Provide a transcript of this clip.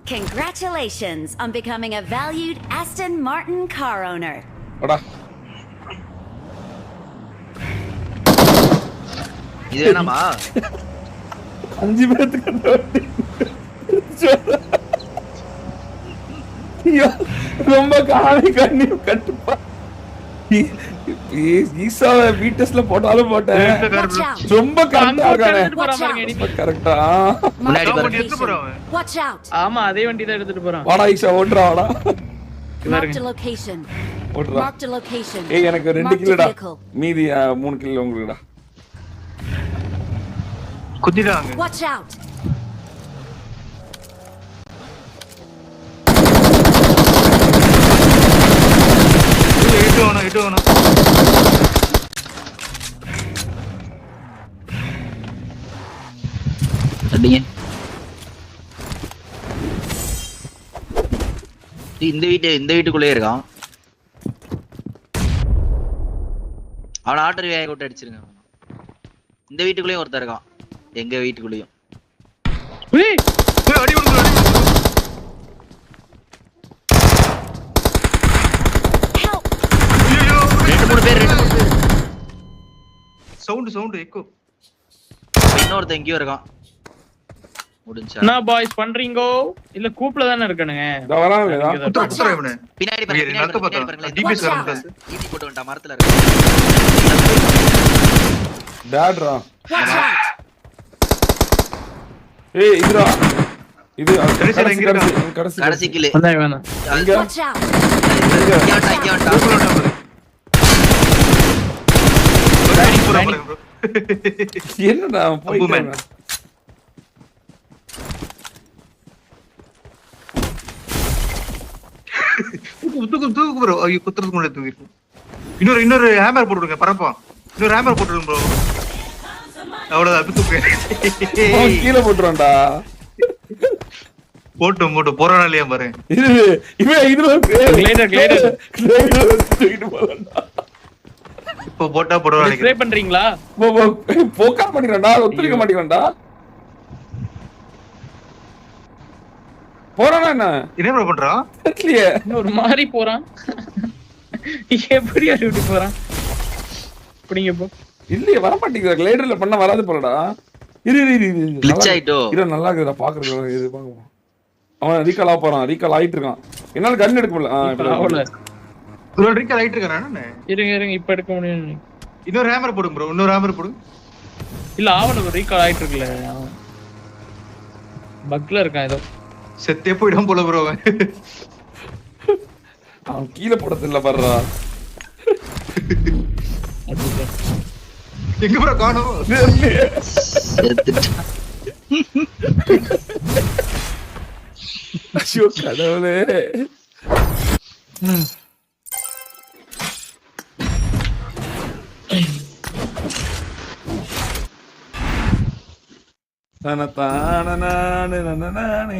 Congratulations on becoming a valued Aston Martin car owner. அடா இது என்னமா 5 பேருக்கு அந்த வண்டி. ஐயோ, ரொம்ப காணி கண்ணி கட்டுப்பா. ஈசாவை வீட்டஸ்ல போட்டாலும் போட்டேன். Watch out! ரொம்ப கரெக்டா இருக்கானே. Watch out! ரொம்ப கரெக்டா. முன்னாடி Marked a பாருங்க. location. Watch out! ஆமா அதே வண்டி தான் எடுத்துட்டு போறான். வாடா ஈசா ஓட்டுறா வாடா. Marked a location. ஓட்டுறா. Marked a location. ஏய் எனக்கு 2 Marked a கிலோடா. vehicle. மீதி 3 கிலோ உங்களுக்குடா. குத்திட்டாங்க. Watch out! இட்டு வேணும். அடிங்க. இந்த வீட்டுக்குள்ளே இருக்கான். அவன ஆட்டர் வேக விட்டு அடிச்சிருங்க. இந்த வீட்டுக்குள்ளேயும் ஒருத்தர் இருக்கான். எங்க வீட்டுக்குள்ளேயும். ஏய் அடி விடுங்க. Help! ஐயோ. 2-3 பேர். Sound echo. இன்னொருத்தன் எங்கேயோ இருக்கான். முடிஞ்சா. என்ன பாய்ஸ் பண்றீங்கோ? இல்ல கூப்ல தானே இருக்கானுங்க. இதோ வரானுங்க. குத்துறா இவனே. பின்னாடி நக்க பார்த்தா. பாருங்க. டிபிஎஸ் வரமாட்டாரு. ஈட்டி போட்டு வந்துட்டா மரத்துல இருக்கு. டாட்ரா. Watch out! ஏய் இதுடா. இது கடைசில எங்க இருக்கா? கடைசி கிளே. வந்தா வேணாம். எங்க? Watch out! இங்க வந்துட்டா. என்னடா போயிட்டாங்க. தூக்கு ப்ரோ. ஐயோ குத்துறதுக்கு முன்னாடி தூக்கிருக்கும். இன்னொரு ஹேமர் போட்டுடுங்க பரப்பா. இன்னொரு ஹேமர் போட்டுடுங்க ப்ரோ. அவ்வளவுதான் அப்படி தூக்கு. கீழே போட்டுறான்டா. போட்டு போறானா இல்லையா பாரு. இவன் இதுல கிளைடர் தூக்கிட்டு போறான்டா. இப்போ போட்டா போடுவா ஸ்ப்ரே நினைக்கிறேன். பண்றீங்களா? போக்கா மாட்டேங்கிறான்டா. ஒத்துழைக்க மாட்டேங்கிறான்டா. போறானா என்ன? என்ன ப்ரோ பண்றான்? தெரியலையே. ஒரு மாதிரி போறான். எப்படி அப்படி போறான்? புடிங்க போ. இல்லையே வர மாட்டேங்குதா. கிளைடர்ல பண்ண வராது போலடா. இரு Glitch ஆயிட்டோ. இரு நல்லா இருக்குடா பாக்குறதுக்கு. இது பாக்க அவன் ரீகால் ஆக போறான். ரீகால் ஆயிட்டு இருக்கான். என்னால கன் எடுக்க முடியல. அவ்வளவு. ஒரு ட்ரிக் லைட் இருக்கானே. இருங்க இப்ப எடுக்க முடியும். இன்னொரு ஹேமர் போடுங்க ப்ரோ. இன்னொரு ஹேமர் போடுங்க. இல்ல அவனுக்கு ரீகால் ஆயிட்டு இருக்குல்ல. பக்ல இருக்கான் ஏதோ. செத்தே போயிடும் போல ப்ரோ. அவன் கீழே போடறது இல்ல பாருடா. எங்க ப்ரோ காணோம்? செத்துட்டான். ஐயோ கடவுளே. தான தான நானே நானே